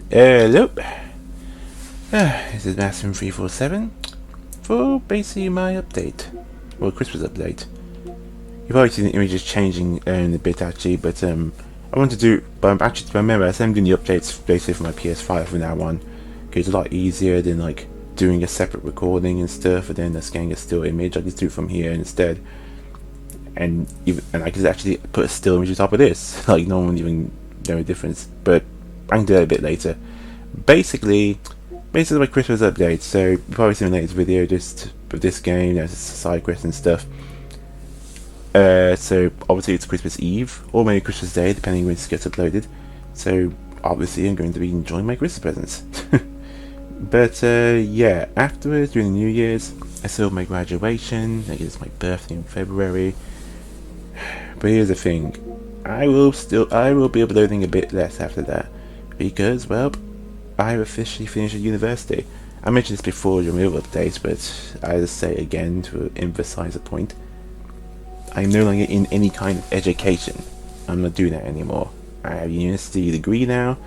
Hello, this is Massim347 for basically my update, or Christmas update. You've probably seen the images changing a bit actually, but I want to do, but I'm actually, remember, I'm doing the updates basically for my PS5 from now on, because it's a lot easier than like doing a separate recording and stuff, and then just getting a still image. I just do it from here instead, and I can actually put a still image on top of this, like no one would even know the difference, but I can do that a bit later. Basically my Christmas update. So you've probably seen the latest video just with this game. There's side quests and stuff. So obviously it's Christmas Eve or maybe Christmas Day, depending when this gets uploaded. So obviously I'm going to be enjoying my Christmas presents. But yeah, afterwards during the New Year's, I still have my graduation. I guess it's my birthday in February. But here's the thing, I will be uploading a bit less after that, because well, I've officially finished at university. I mentioned this before during the other updates, but I just say it again to emphasize a point. I'm no longer in any kind of education. I'm not doing that anymore. I have a university degree now,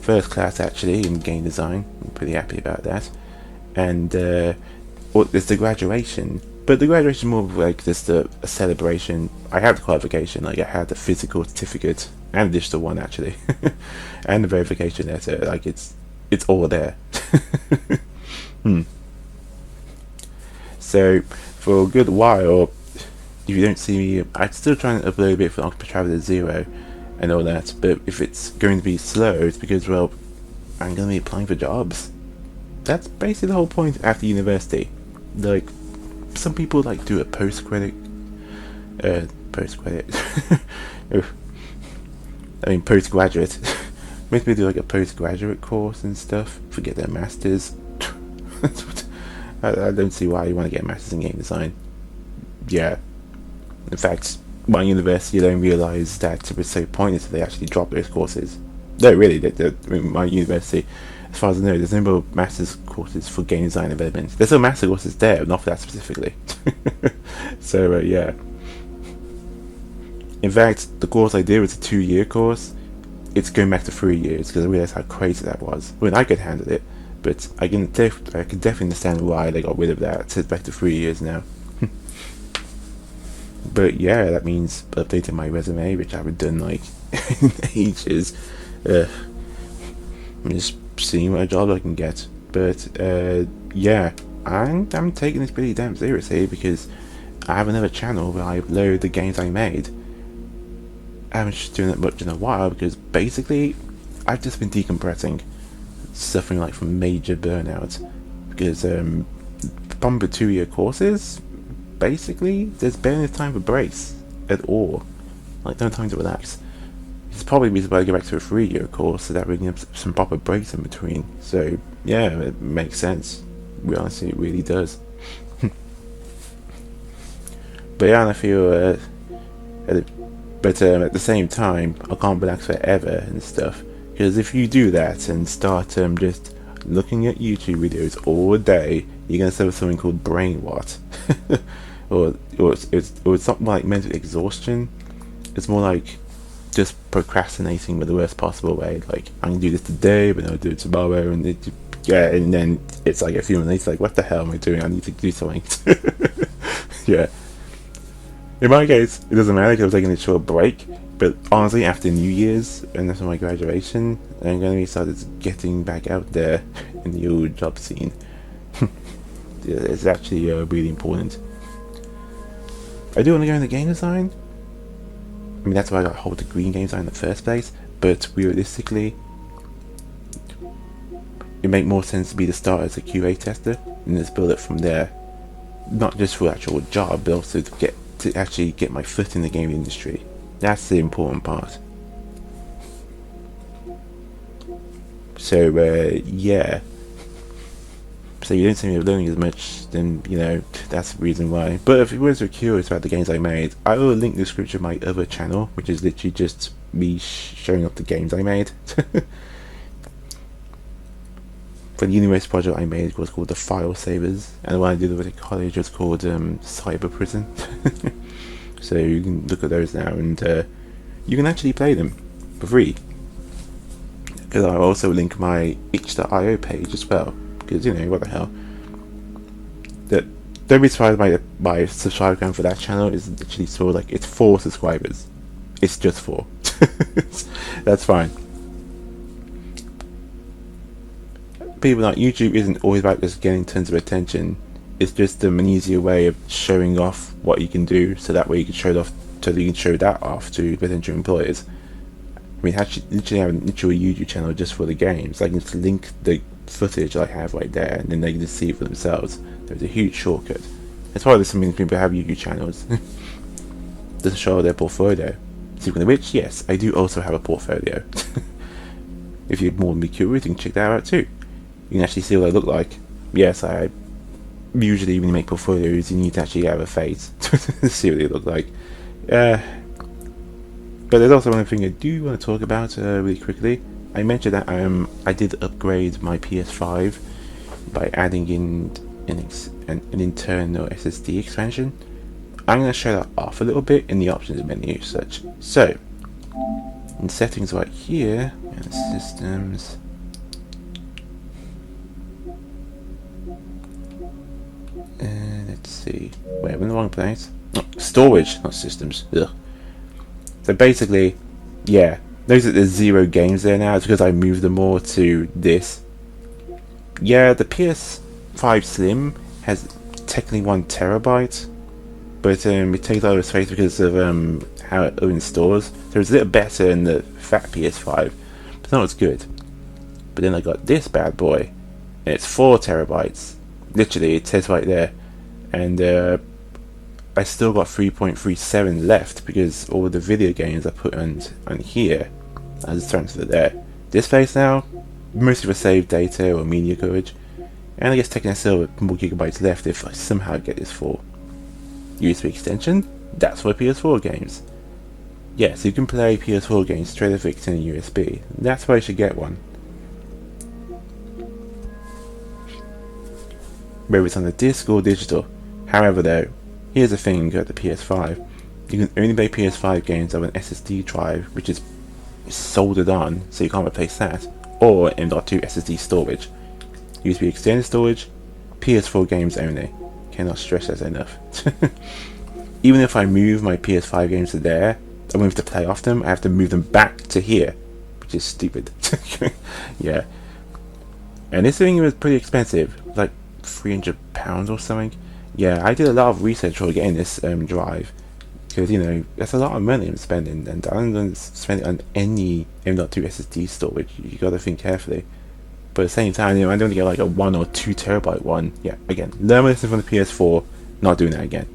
first class actually in game design. I'm pretty happy about that. And there's the graduation, but the graduation is more of like just a celebration. I have the qualification, like I had the physical certificate and the digital one actually, and the verification letter. Like it's all there. So for a good while, if you don't see me, I'm still trying to upload a bit for Octopath Traveler 0 and all that. But if it's going to be slow, it's because well, I'm going to be applying for jobs. That's basically the whole point after university. Like some people like do a postgraduate. I mean postgraduate. Most people do like a postgraduate course and stuff. Forget their masters. I don't see why you want to get a master's in game design. Yeah. In fact, my university don't realise that it was so pointless that they actually dropped those courses. No, really, my university, as far as I know, there's no more master's courses for game design development. There's some master courses there, but not for that specifically. So yeah. In fact, the course I did was a 2-year course. It's going back to 3 years because I realised how crazy that was. I mean, I could handle it, but I can definitely understand why they got rid of that. It's back to 3 years now. But yeah, that means updating my resume, which I haven't done like in ages. I'm just seeing what job I can get. But yeah, I'm taking this pretty damn seriously because I have another channel where I upload the games I made. I haven't just doing that much in a while because basically I've just been decompressing, suffering like from major burnout because from the 2-year courses, basically there's barely time for breaks at all, like no time to relax. It's probably reason why I go back to a 3-year course, so that we can have some proper breaks in between. So yeah, it makes sense. Honestly, it really does. But yeah, and I feel at the same time I can't relax forever and stuff, because if you do that and start just looking at YouTube videos all day, you're gonna suffer something called brain rot. or it's something like mental exhaustion. It's more like just procrastinating with the worst possible way. Like I'm gonna do this today, but I'll do it tomorrow, and and then it's like a few minutes later, like what the hell am I doing? I need to do something. Yeah. In my case, it doesn't matter because I'm taking a short break. But honestly, after New Year's and after my graduation, I'm gonna be started getting back out there in the old job scene. It's actually really important. I do want to go into game design. I mean, that's why I got a whole degree in game design in the first place. But realistically, it makes more sense to be the start as a QA tester and just build it from there. Not just for the actual job, but also to actually get my foot in the game industry. That's the important part. So yeah. So you don't see me learning as much, then you know that's the reason why. But if you were curious about the games I made, I will link the description of my other channel, which is literally just me showing off the games I made. For the university project I made was called the File Savers, and the one I did with the college was called Cyber Prison. So you can look at those now, and you can actually play them for free. because I'll also link my itch.io page as well, because you know what the hell. That don't be surprised by my subscriber count for that channel is literally sort of like it's 4 subscribers. It's just 4. That's fine. People like YouTube isn't always about just getting tons of attention. It's just an easier way of showing off what you can do, so that way you can show it off, so that you can show that off to potential employers. I mean, actually, literally have a literal YouTube channel just for the games. I can just link the footage I have right there, and then they can just see it for themselves. There's a huge shortcut. That's why there's so many people who have YouTube channels. Just to show their portfolio. Speaking of which, yes, I do also have a portfolio. If you're more than be curious, you can check that out too. You can actually see what I look like. Yes, I usually when you make portfolios, you need to actually have a face to see what they look like. But there's also one thing I do want to talk about really quickly. I mentioned that I did upgrade my PS5 by adding in an internal SSD expansion. I'm going to show that off a little bit in the options menu such. So, in settings right here, and systems. Let's see. Wait, I'm in the wrong place. Oh, storage, not systems. Ugh. So basically, yeah, notice that there's 0 games there now. It's because I moved them all to this. Yeah, the PS5 Slim has technically 1 terabyte, but it takes a lot of space because of how it installs. So it's a little better than the fat PS5, but not as good. But then I got this bad boy, and it's 4 terabytes. Literally, it says right there, and I still got 3.37 left because all the video games I put on here, I just transferred there. This place now, mostly for saved data or media coverage, and I guess technically still with more gigabytes left if I somehow get this for USB extension. That's for PS4 games. Yes, you can play PS4 games straight off extended USB. That's why you should get one. Whether it's on the disc or digital. However though, here's the thing about the PS5. You can only play PS5 games on an SSD drive, which is soldered on, so you can't replace that, or M.2 SSD storage. USB extended storage, PS4 games only. Cannot stress that enough. Even if I move my PS5 games to there, I won't have to play off them, I have to move them back to here, which is stupid. Yeah. And this thing was pretty expensive, like £300 or something. Yeah, I did a lot of research for getting this drive, because you know that's a lot of money I'm spending, and I don't want to spend it on any M.2 SSD storage. You got to think carefully. But at the same time, you know, I don't want to get like a 1 or 2 terabyte one. Yeah, again, learn my lesson from the PS4. Not doing that again.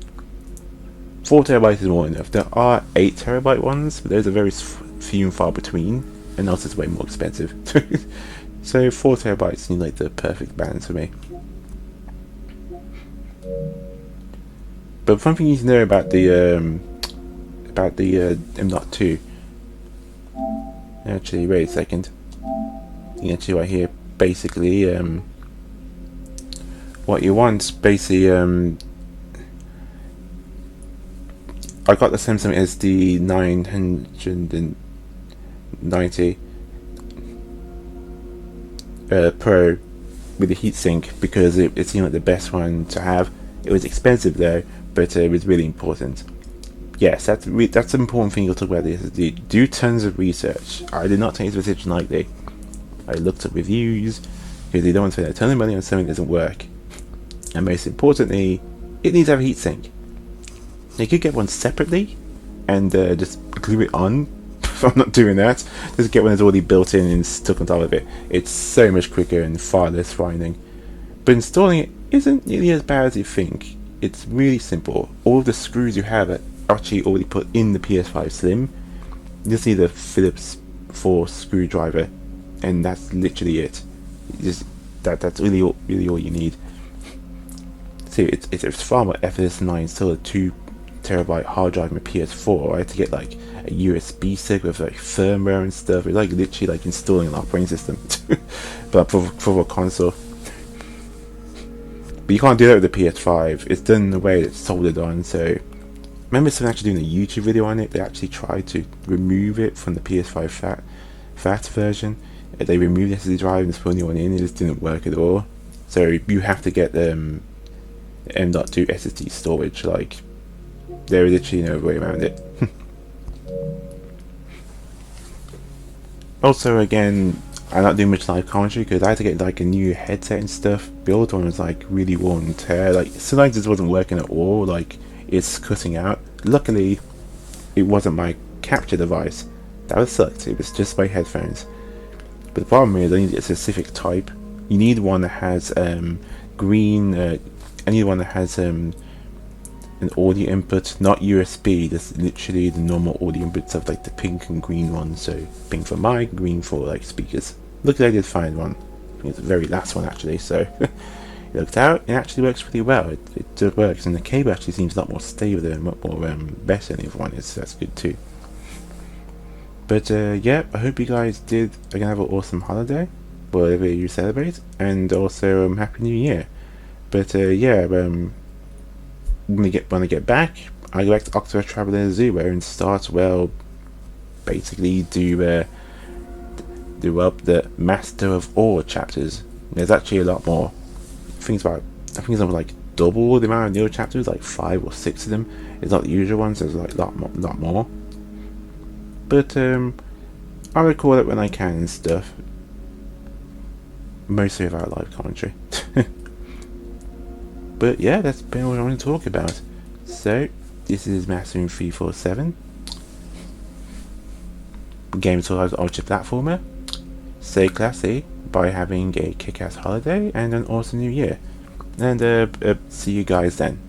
4 terabytes is more than enough. There are 8 terabyte ones, but those are very few and far between, and also it's way more expensive. So 4 terabytes seems like the perfect balance for me. But one thing you need to know about the M.2. Actually, wait a second. You can actually right here, basically, what you want, basically, I got the Samsung SD 990 Pro with the heatsink because it seemed like the best one to have. It was expensive though, but it was really important. Yes, that's an important thing you'll talk about the SSD. Do tons of research. I did not take this decision lightly. I looked at reviews because you don't want to spend a ton of money on something that doesn't work. And most importantly, it needs to have a heatsink. You could get one separately and just glue it on. I'm not doing that. Just get one that's already built in and stuck on top of it. It's so much quicker and far less frightening. But installing it isn't nearly as bad as you think. It's really simple. All of the screws you have are actually already put in the PS5 Slim. You just need a Phillips 4 screwdriver, and that's literally it. That's really all you need. See, it's far more effortless than I install a 2 terabyte hard drive on my PS4. I had to get like a USB stick with like firmware and stuff. It's like literally like installing an operating system, but for a console. But you can't do that with the PS5. It's done in the way it's soldered on. So, I remember someone actually doing a YouTube video on it. They actually tried to remove it from the PS5 fat version, They removed the SSD drive and just put a new one in. It just didn't work at all. So you have to get M.2 SSD storage. Like, there is literally no way around it. Also, again, I'm not doing much live commentary because I had to get like a new headset and stuff. The old one was like really worn and tear. Like, sometimes it wasn't working at all. Like, it's cutting out. Luckily, it wasn't my capture device. That was sucked. It was just my headphones. But the problem is, I need a specific type. You need one that has green. I need one that has an audio input, not USB. That's literally the normal audio inputs of like the pink and green ones. So pink for mic, green for like speakers. Luckily, I did find one. I think it's the very last one actually. So it looked out. It actually works pretty well. It works, and the cable actually seems a lot more stable and a lot more better than the other one is. So that's good too. But yeah, I hope you guys did again have an awesome holiday, whatever you celebrate, and also Happy New Year. But yeah, when I get back, I go back to October Traveler Zoo and start, well, basically do up the Master of All chapters. There's actually a lot more. I think it's like double the amount of new chapters, like 5 or 6 of them. It's not the usual ones. There's like a lot more. But I'll record it when I can and stuff. Mostly about live commentary. But yeah, that's been what I want to talk about. So, this is Master 347. Game of Thrones Ultra Platformer. Stay classy by having a kick-ass holiday and an awesome new year. And see you guys then.